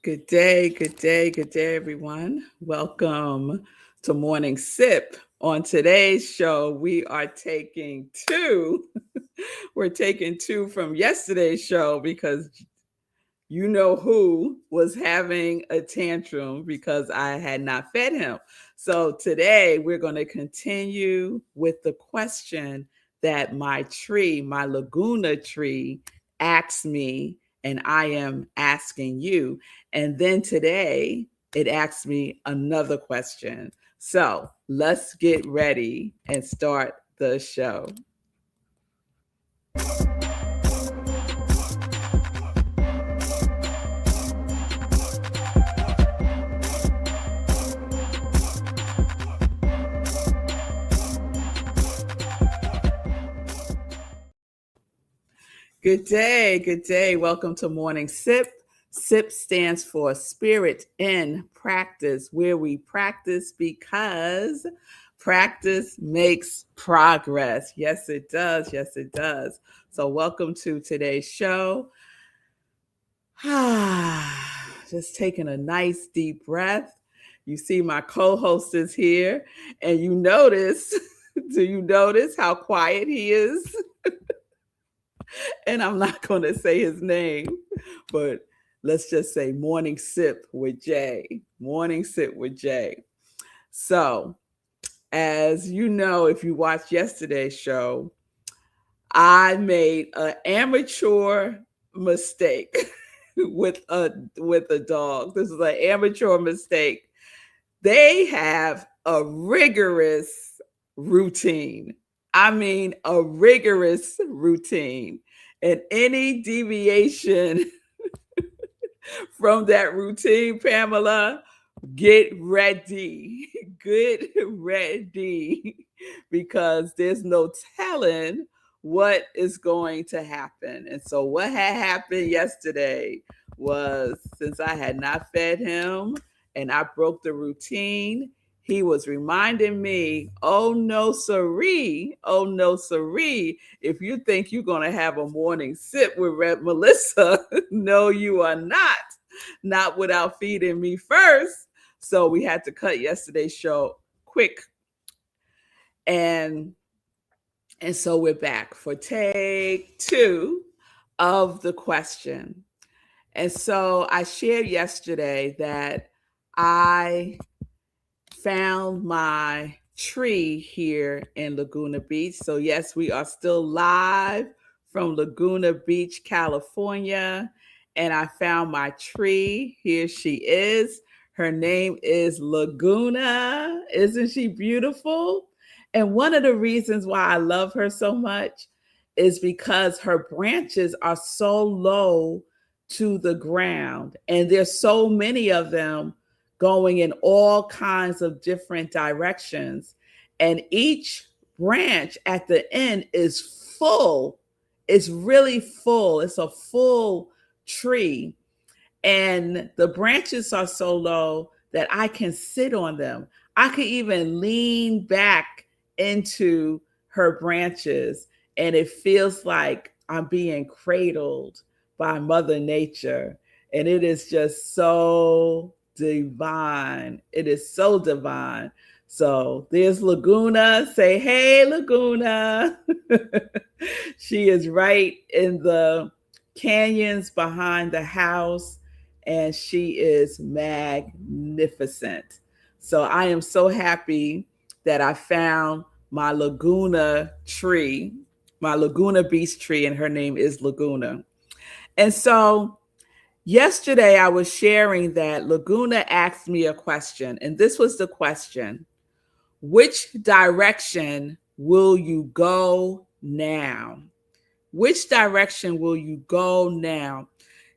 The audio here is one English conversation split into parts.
Good day, good day, good day, everyone. Welcome to Morning Sip. On today's show, we are taking two. We're taking two from yesterday's show because you know who was having a tantrum because I had not fed him. So today we're going to continue with the question that my tree, my Laguna tree, asked me, and I am asking you. And then today it asked me another question. So let's get ready and start the show. Good day, good day. Welcome to Morning Sip. SIP stands for Spirit in Practice, where we practice because practice makes progress. Yes, it does. Yes, it does. So, welcome to today's show. Just taking a nice deep breath. You see, my co host is here, and you notice, do you notice how quiet he is? And I'm not going to say his name, but let's just say Morning Sip with Jay. Morning Sip with Jay. So, as you know, if you watched yesterday's show, I made an amateur mistake with a dog. This is an amateur mistake. They have a rigorous routine. I mean, a rigorous routine. And any deviation from that routine, Pamela, get ready. Get ready. Because there's no telling what is going to happen. And so, what had happened yesterday was since I had not fed him and I broke the routine, he was reminding me, oh no, siree. Oh no, siree. If you think you're going to have a morning sip with Red Melissa, no, you are not. Not without feeding me first. So we had to cut yesterday's show quick. And so we're back for take two of the question. And so I shared yesterday that I found my tree here in Laguna Beach. So, yes, we are still live from Laguna Beach, California. And I found my tree. Here she is. Her name is Laguna. Isn't she beautiful? And one of the reasons why I love her so much is because her branches are so low to the ground. And there's so many of them going in all kinds of different directions. And each branch at the end is full. It's really full. It's a full tree. And the branches are so low that I can sit on them. I could even lean back into her branches, and it feels like I'm being cradled by Mother Nature. And it is just so divine. It is so divine. So there's Laguna. Say, hey, Laguna. She is right in the canyons behind the house, and she is magnificent. So I am so happy that I found my Laguna tree, my Laguna Beach tree, and her name is Laguna. And so yesterday I was sharing that Laguna asked me a question, and this was the question: which direction will you go now? Which direction will you go now?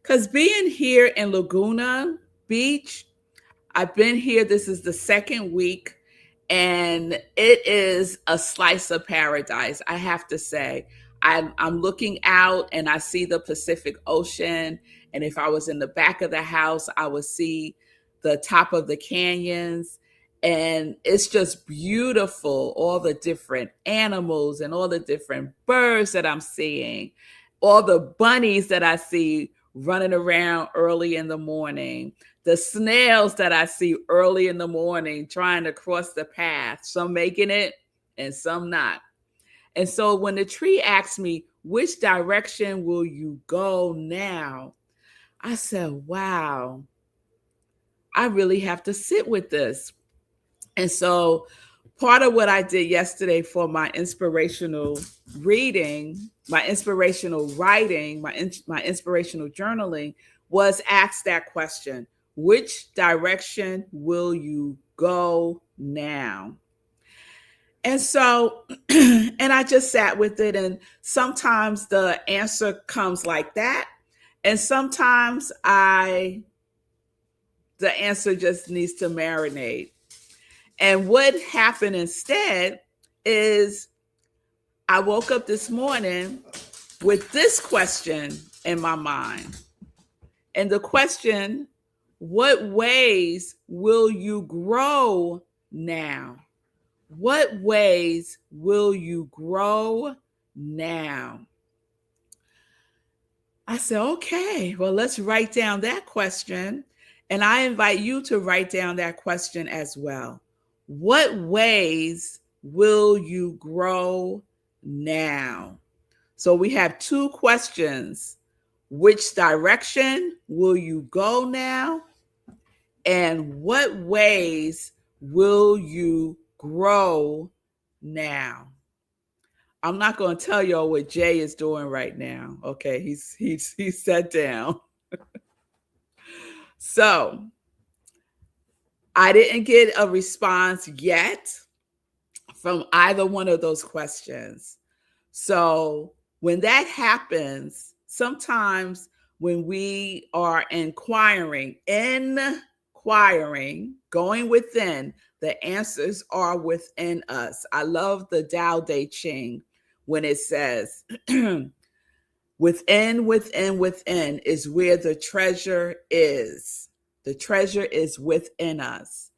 Because being here in Laguna Beach, I've been here, this is the second week, and it is a slice of paradise, I have to say. I'm looking out and I see the Pacific Ocean. And if I was in the back of the house, I would see the top of the canyons. And it's just beautiful, all the different animals and all the different birds that I'm seeing, all the bunnies that I see running around early in the morning, the snails that I see early in the morning trying to cross the path, some making it and some not. And so when the tree asked me, which direction will you go now? I said, wow, I really have to sit with this. And so part of what I did yesterday for my inspirational reading, my inspirational writing, my inspirational journaling was ask that question, which direction will you go now? And so, and I just sat with it. And sometimes the answer comes like that. And sometimes the answer just needs to marinate. And what happened instead is I woke up this morning with this question in my mind. And the question, what ways will you grow now? What ways will you grow now? I said, okay, well, let's write down that question. And I invite you to write down that question as well. What ways will you grow now? So we have two questions. Which direction will you go now? And what ways will you grow now? I'm not going to tell y'all what Jay is doing right now. Okay, he's sat down. So I didn't get a response yet from either one of those questions. So when that happens, sometimes when we are inquiring, going within, the answers are within us. I love the Tao Te Ching when it says, within is where the treasure is. The treasure is within us.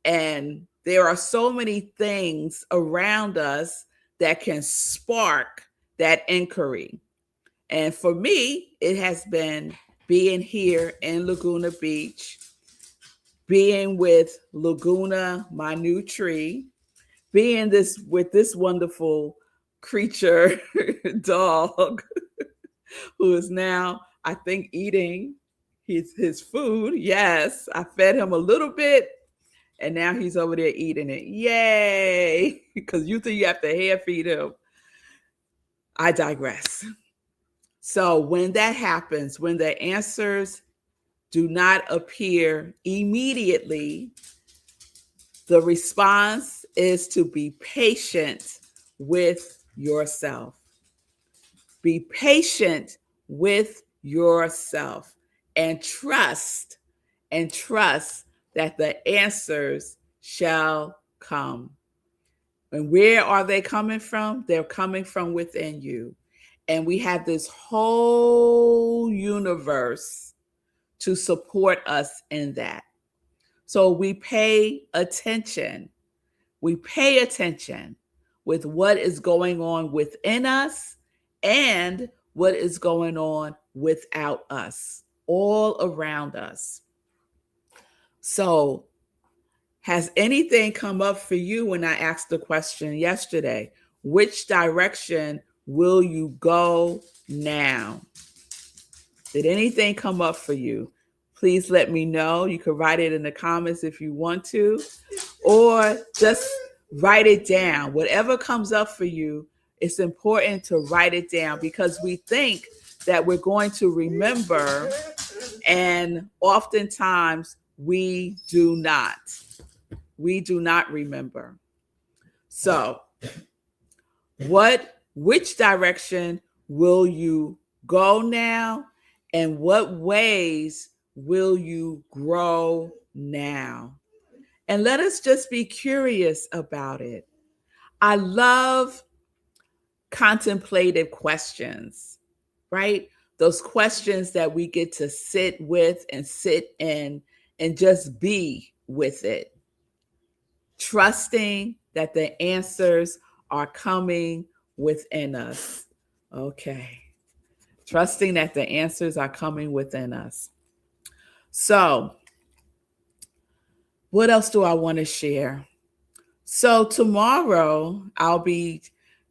And there are so many things around us that can spark that inquiry. And for me, it has been being here in Laguna Beach, being with Laguna, my new tree, being with this wonderful creature, dog, who is now, I think, eating his food. Yes, I fed him a little bit, and now he's over there eating it. Yay! Because you think you have to hair feed him. I digress. So when that happens, when the answers do not appear immediately, the response is to be patient with yourself. Be patient with yourself and trust that the answers shall come. And where are they coming from? They're coming from within you. And we have this whole universe to support us in that. So we pay attention. We pay attention with what is going on within us and what is going on without us, all around us. So has anything come up for you when I asked the question yesterday? Which direction will you go now? Did anything come up for you? Please let me know. You can write it in the comments if you want to, or just write it down. Whatever comes up for you, it's important to write it down because we think that we're going to remember, and oftentimes we do not. We do not remember. So, which direction will you go now? And what ways will you grow now? And let us just be curious about it. I love contemplative questions, right? Those questions that we get to sit with and sit in and just be with it. Trusting that the answers are coming within us. Okay. trusting that the answers are coming within us. So, what else do I want to share? So, tomorrow I'll be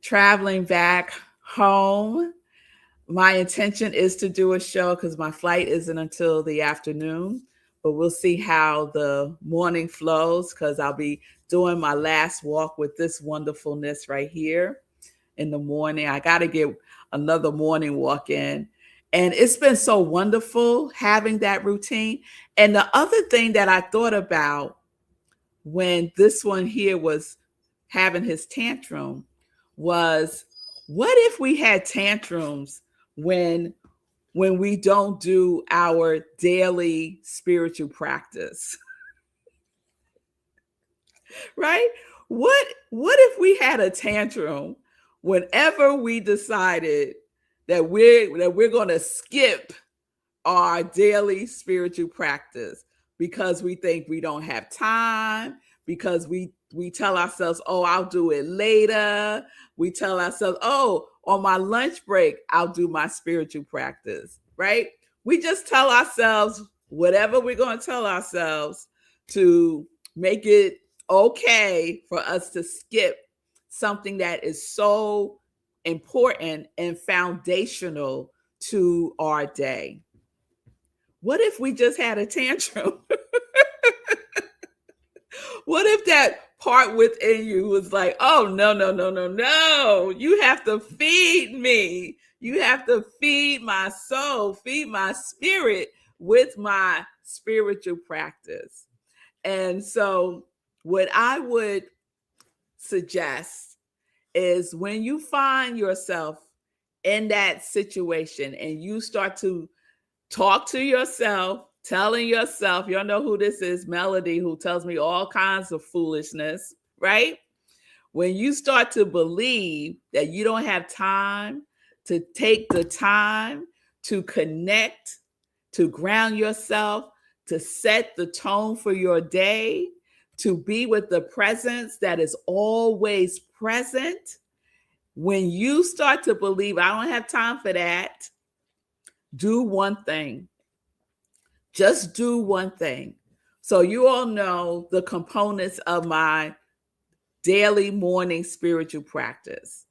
traveling back home. My intention is to do a show because my flight isn't until the afternoon, but we'll see how the morning flows because I'll be doing my last walk with this wonderfulness right here in the morning. I got to get another morning walk in. And it's been so wonderful having that routine. And the other thing that I thought about when this one here was having his tantrum was, what if we had tantrums when we don't do our daily spiritual practice? Right? What if we had a tantrum whenever we decided that we're going to skip our daily spiritual practice because we think we don't have time, because we tell ourselves, oh, I'll do it later. We tell ourselves, oh, on my lunch break, I'll do my spiritual practice, right? We just tell ourselves whatever we're going to tell ourselves to make it okay for us to skip something that is so important and foundational to our day. What if we just had a tantrum? What if that part within you was like, oh, no, no, no, no, no. You have to feed me. You have to feed my soul, feed my spirit with my spiritual practice. And so what I would suggest is when you find yourself in that situation and you start to talk to yourself, telling yourself, y'all know who this is, Melody, who tells me all kinds of foolishness, right? When you start to believe that you don't have time to take the time to connect, to ground yourself, to set the tone for your day, to be with the presence that is always present. When you start to believe, I don't have time for that, do one thing. Just do one thing. So you all know the components of my daily morning spiritual practice.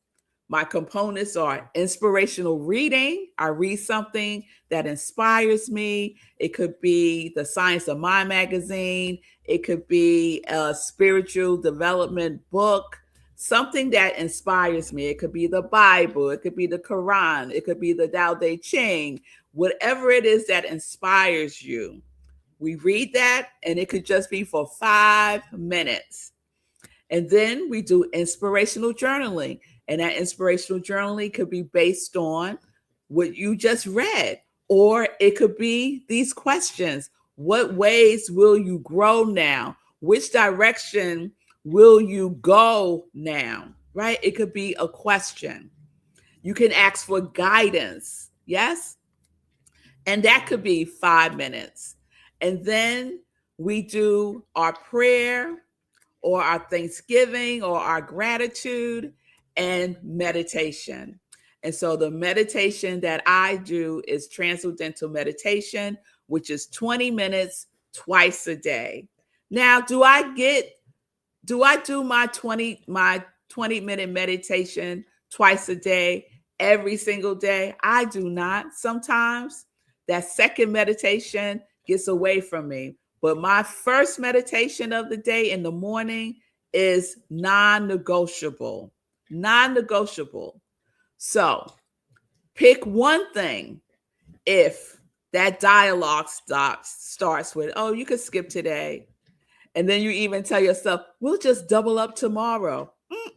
My components are inspirational reading. I read something that inspires me. It could be the Science of Mind magazine. It could be a spiritual development book, something that inspires me. It could be the Bible. It could be the Quran. It could be the Tao Te Ching. Whatever it is that inspires you, we read that, and it could just be for 5 minutes. And then we do inspirational journaling. And that inspirational journaling could be based on what you just read, or it could be these questions. What ways will you grow now? Which direction will you go now? Right? It could be a question. You can ask for guidance. Yes? And that could be 5 minutes. And then we do our prayer or our thanksgiving or our gratitude and meditation. And so the meditation that I do is transcendental meditation, which is 20 minutes twice a day. Now, do I do my 20-minute meditation twice a day, every single day? I do not. Sometimes that second meditation gets away from me. But my first meditation of the day in the morning is non-negotiable. Non-negotiable. So pick one thing. If that dialogue starts with, oh, you could skip today. And then you even tell yourself, we'll just double up tomorrow.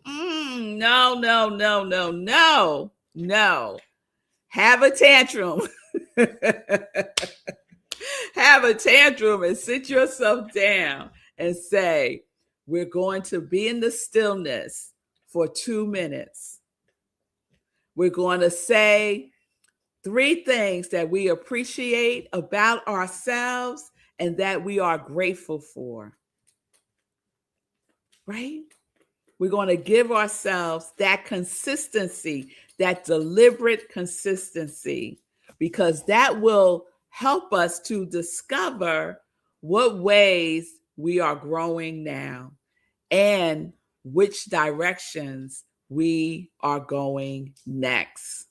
No, no, no, no, no, no. Have a tantrum. Have a tantrum and sit yourself down and say, we're going to be in the stillness for 2 minutes. We're going to say 3 things that we appreciate about ourselves and that we are grateful for. Right? We're going to give ourselves that consistency, that deliberate consistency, because that will help us to discover what ways we are growing now and which directions we are going next.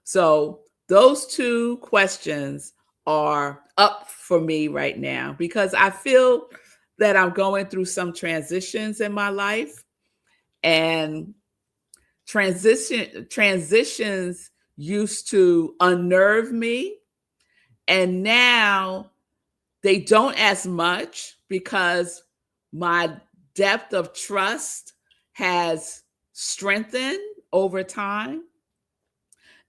So, those two questions are up for me right now because I feel that I'm going through some transitions in my life, and transitions used to unnerve me, and now they don't as much because my depth of trust has strengthened over time.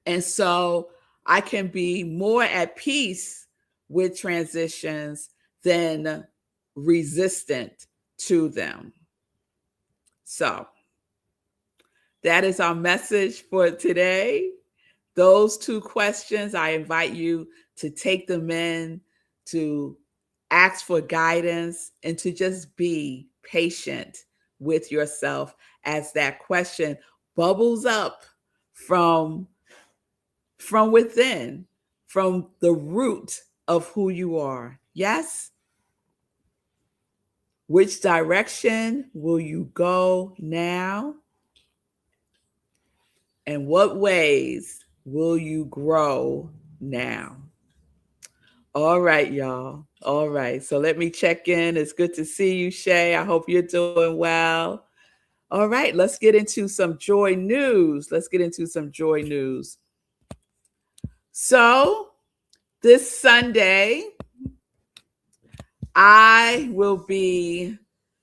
And so I can be more at peace with transitions than resistant to them. So that is our message for today. Those two questions, I invite you to take them in, to ask for guidance, and to just be patient with yourself as that question bubbles up from within, from the root of who you are. Yes? Which direction will you go now? And what ways will you grow now? All right, y'all. All right. So let me check in. It's good to see you, Shay. I hope you're doing well. All right. Let's get into some joy news. So this Sunday, I will be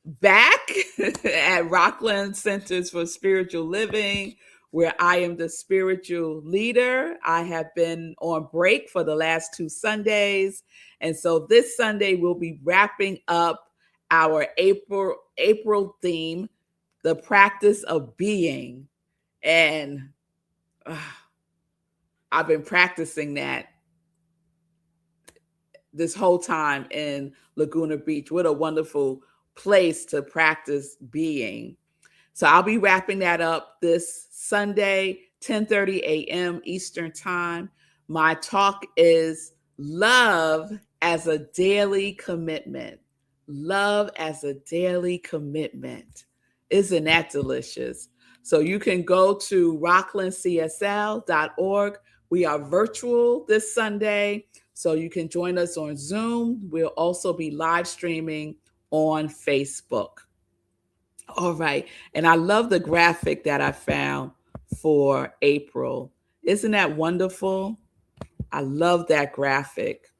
back at Rockland Centers for Spiritual Living, where I am the spiritual leader. I have been on break for the last 2 Sundays. And so this Sunday, we'll be wrapping up our April theme, the practice of being. And I've been practicing that this whole time in Laguna Beach. What a wonderful place to practice being. So I'll be wrapping that up this Sunday, 10:30 a.m. Eastern Time. My talk is Love as a Daily Commitment. Love as a Daily Commitment. Isn't that delicious? So you can go to rocklandcsl.org. We are virtual this Sunday, so you can join us on Zoom. We'll also be live streaming on Facebook. All right. And I love the graphic that I found for April. Isn't that wonderful? I love that graphic.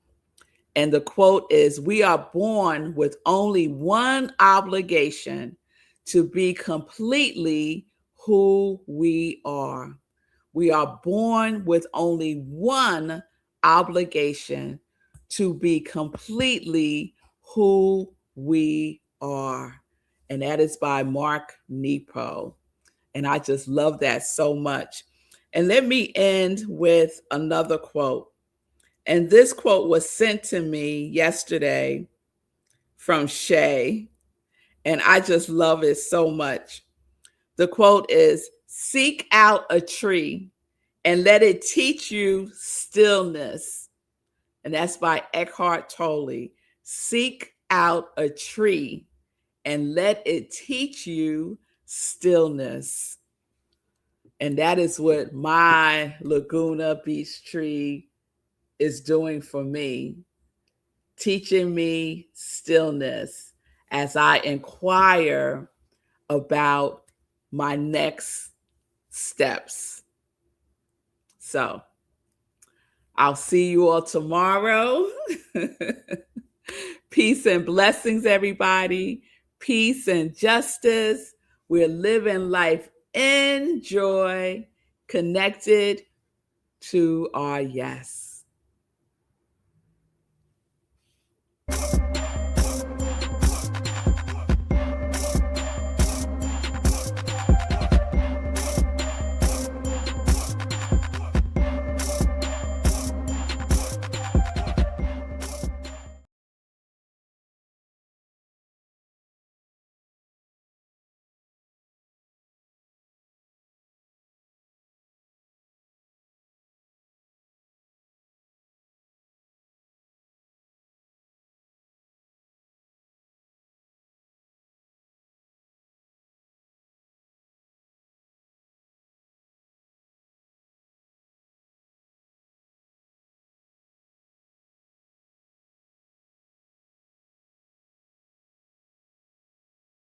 And the quote is, "We are born with only one obligation, to be completely who we are." We are born with only one obligation, to be completely who we are. And that is by Mark Nepo. And I just love that so much. And let me end with another quote. And this quote was sent to me yesterday from Shay. And I just love it so much. The quote is, "Seek out a tree and let it teach you stillness." And that's by Eckhart Tolle. Seek out a tree and let it teach you stillness. And that is what my Laguna Beach tree is doing for me, teaching me stillness as I inquire about my next steps. So I'll see you all tomorrow. Peace and blessings, everybody. Peace and justice. We're living life in joy, connected to our yes.